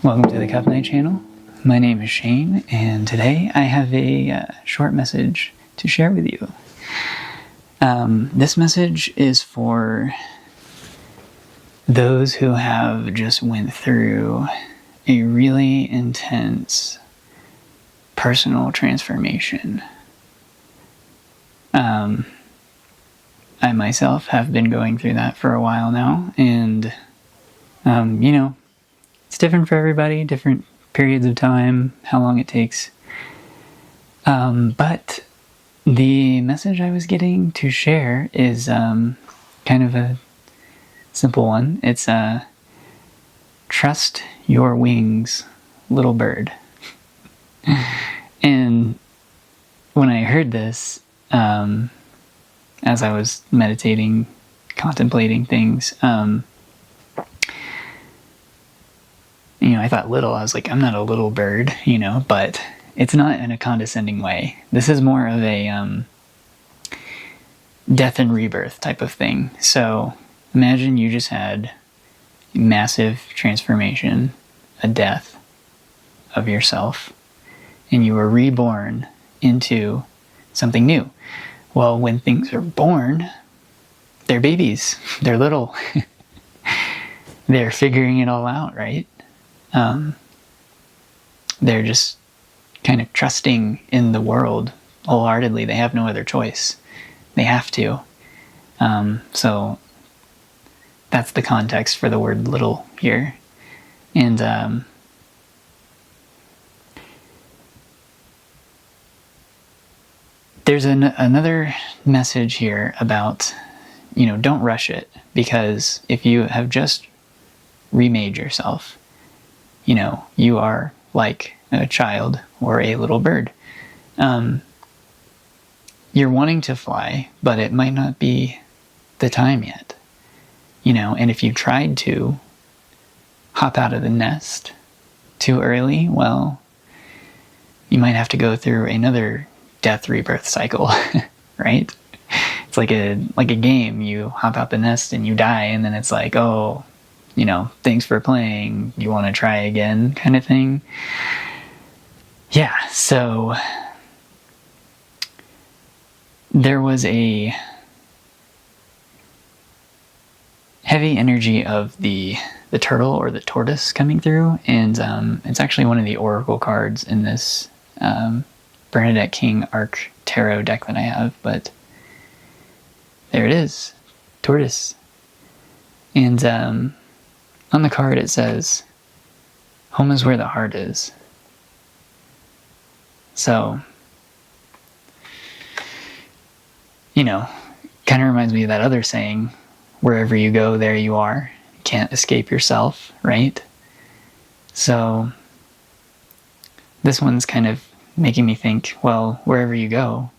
Welcome to the Cup Night channel. My name is Shane, and today I have a short message to share with you. This message is for those who have just went through a really intense personal transformation. I myself have been going through that for a while now, and it's different for everybody, different periods of time, how long it takes. But the message I was getting to share is kind of a simple one. It's trust your wings, little bird. And when I heard this, as I was meditating, contemplating things, I thought little. I was like, I'm not a little bird, but it's not in a condescending way. This is more of a death and rebirth type of thing. So imagine you just had a massive transformation, a death of yourself, and you were reborn into something new. Well, when things are born, they're babies. They're little. They're figuring it all out, right? They're just kind of trusting in the world wholeheartedly. They have no other choice. They have to. So that's the context for the word little here. And there's another message here about, don't rush it, because if you have just remade yourself, you are like a child or a little bird. You're wanting to fly, but it might not be the time yet. And if you tried to hop out of the nest too early, well, you might have to go through another death rebirth cycle, right? It's like a game. You hop out the nest and you die, and then it's like, oh, thanks for playing, you want to try again, kind of thing. Yeah, so there was a heavy energy of the turtle or the tortoise coming through, and it's actually one of the oracle cards in this Bernadette King Arc Tarot deck that I have, but there it is, tortoise. And on the card it says, home is where the heart is. So, kind of reminds me of that other saying, wherever you go, there you are. You can't escape yourself, right? So, this one's kind of making me think, well, wherever you go,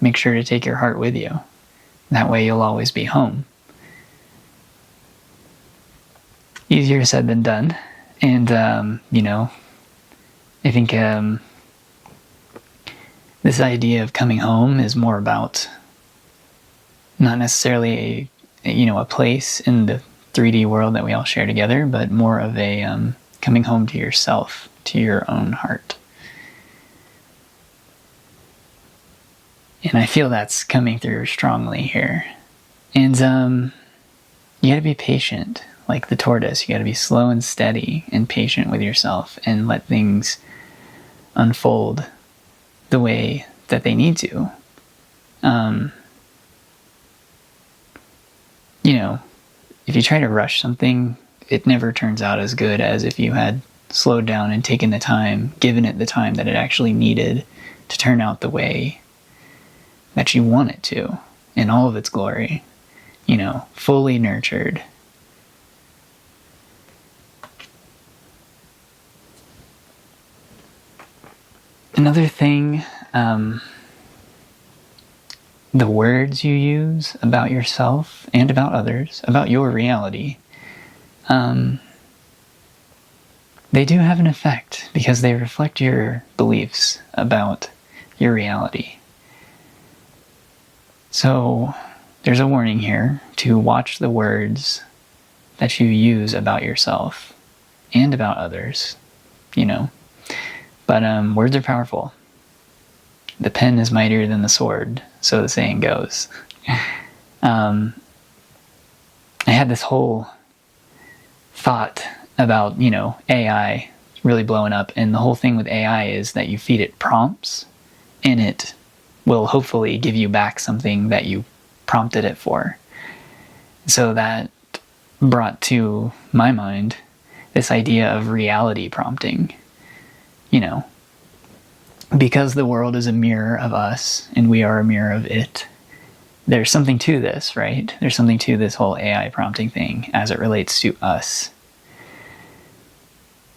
make sure to take your heart with you. That way you'll always be home. Easier said than done. And, I think this idea of coming home is more about not necessarily a place in the 3D world that we all share together, but more of a coming home to yourself, to your own heart. And I feel that's coming through strongly here. And you gotta be patient. Like the tortoise, you gotta be slow and steady and patient with yourself and let things unfold the way that they need to. If you try to rush something, it never turns out as good as if you had slowed down and taken the time, given it the time that it actually needed to turn out the way that you want it to, in all of its glory, fully nurtured. Another thing, the words you use about yourself and about others, about your reality, they do have an effect because they reflect your beliefs about your reality. So there's a warning here to watch the words that you use about yourself and about others, you know. But words are powerful. The pen is mightier than the sword, so the saying goes. I had this whole thought about, AI really blowing up, and the whole thing with AI is that you feed it prompts, and it will hopefully give you back something that you prompted it for. So that brought to my mind this idea of reality prompting. Because the world is a mirror of us and we are a mirror of it, there's something to this, right? There's something to this whole AI prompting thing as it relates to us.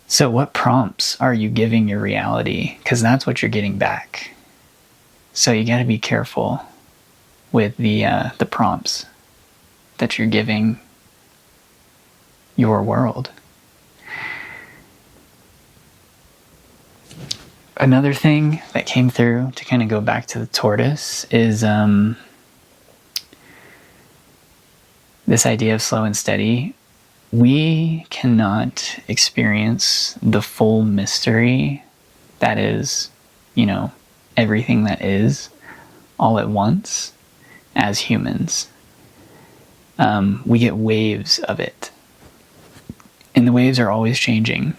So what prompts are you giving your reality? Because that's what you're getting back. So you got to be careful with the prompts that you're giving your world. Another thing that came through, to kind of go back to the tortoise, is this idea of slow and steady. We cannot experience the full mystery that is, everything that is, all at once as humans. We get waves of it. And the waves are always changing.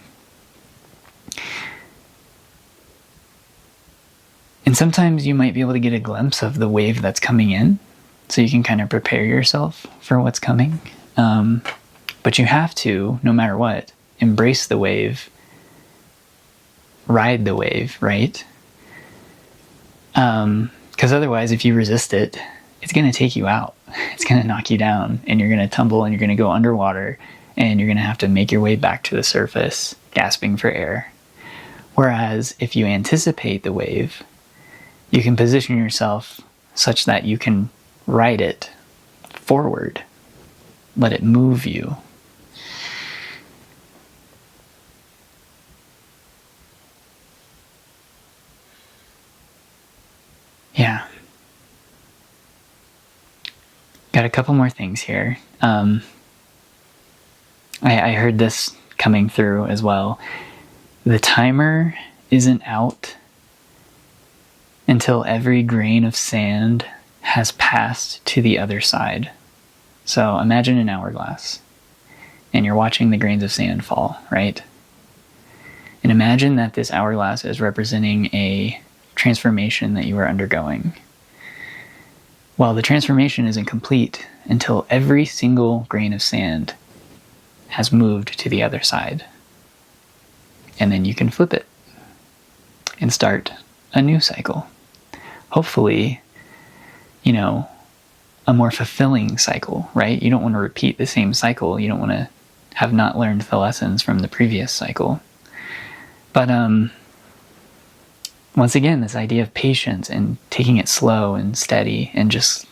And sometimes you might be able to get a glimpse of the wave that's coming in, so you can kind of prepare yourself for what's coming. But you have to, no matter what, embrace the wave, ride the wave, right? Because otherwise, if you resist it, it's going to take you out. It's going to knock you down, and you're going to tumble, and you're going to go underwater, and you're going to have to make your way back to the surface, gasping for air. Whereas if you anticipate the wave, you can position yourself such that you can ride it forward. Let it move you. Yeah. Got a couple more things here. I heard this coming through as well. The timer isn't out until every grain of sand has passed to the other side. So imagine an hourglass, and you're watching the grains of sand fall, right? And imagine that this hourglass is representing a transformation that you are undergoing. Well, the transformation isn't complete until every single grain of sand has moved to the other side. And then you can flip it and start a new cycle. Hopefully, a more fulfilling cycle, right? You don't want to repeat the same cycle. You don't want to have not learned the lessons from the previous cycle. But once again, this idea of patience and taking it slow and steady and just,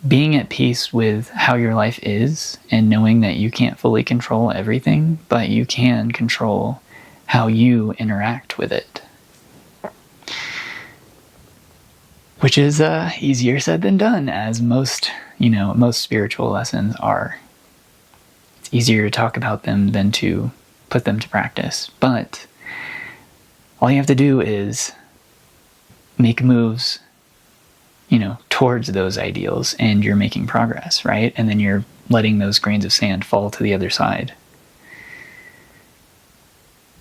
being at peace with how your life is and knowing that you can't fully control everything, but you can control how you interact with it. Which is easier said than done, as most spiritual lessons are. It's easier to talk about them than to put them to practice. But all you have to do is make moves, towards those ideals, and you're making progress, right? And then you're letting those grains of sand fall to the other side.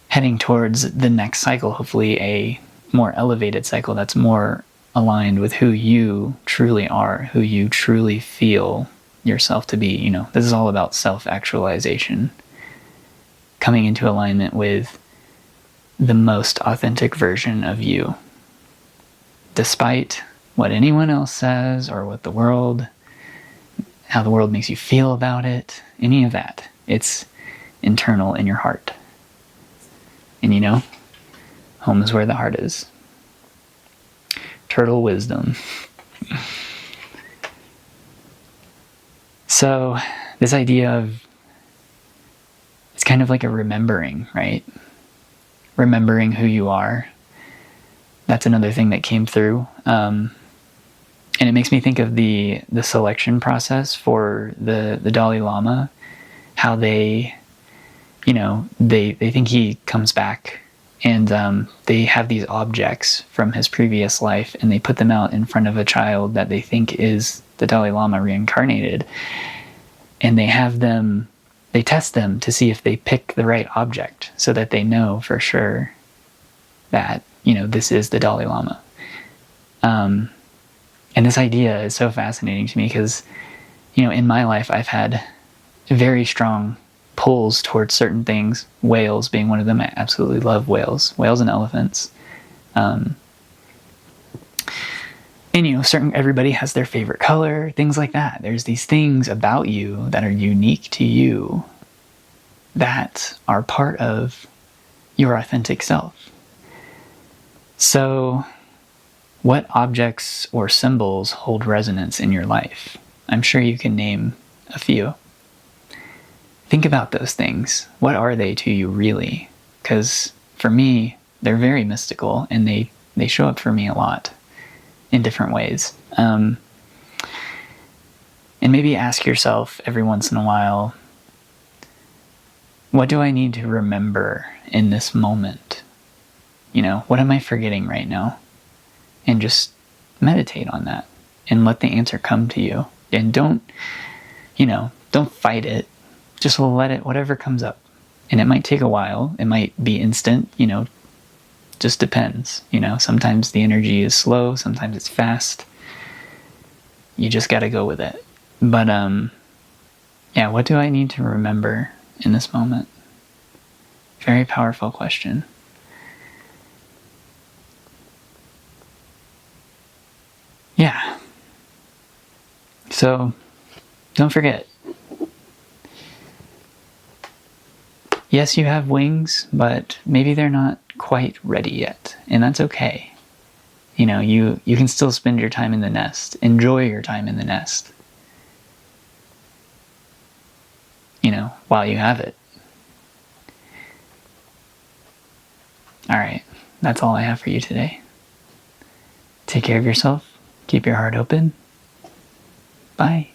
Heading towards the next cycle, hopefully a more elevated cycle that's more aligned with who you truly are, who you truly feel yourself to be. This is all about self-actualization, coming into alignment with the most authentic version of you, despite what anyone else says or how the world makes you feel about it, any of that. It's internal in your heart. And home is where the heart is. Turtle wisdom. So this idea of, it's kind of like a remembering, right? Remembering who you are. That's another thing that came through. And it makes me think of the selection process for the Dalai Lama, how they they think he comes back, and they have these objects from his previous life, and they put them out in front of a child that they think is the Dalai Lama reincarnated, and they test them to see if they pick the right object, so that they know for sure that this is the Dalai Lama. And this idea is so fascinating to me because in my life I've had very strong pulls towards certain things, whales being one of them. I absolutely love whales and elephants. And everybody has their favorite color, things like that. There's these things about you that are unique to you that are part of your authentic self. So what objects or symbols hold resonance in your life? I'm sure you can name a few. Think about those things. What are they to you really? Because for me, they're very mystical, and they show up for me a lot in different ways. And maybe ask yourself every once in a while, what do I need to remember in this moment? What am I forgetting right now? And just meditate on that and let the answer come to you. And don't fight it. Just let it, whatever comes up. And it might take a while. It might be instant, just depends. Sometimes the energy is slow, sometimes it's fast. You just got to go with it. But what do I need to remember in this moment? Very powerful question. Yeah. So, don't forget. Yes, you have wings, but maybe they're not quite ready yet, and that's okay. You can still spend your time in the nest. Enjoy your time in the nest. While you have it. All right, that's all I have for you today. Take care of yourself. Keep your heart open. Bye.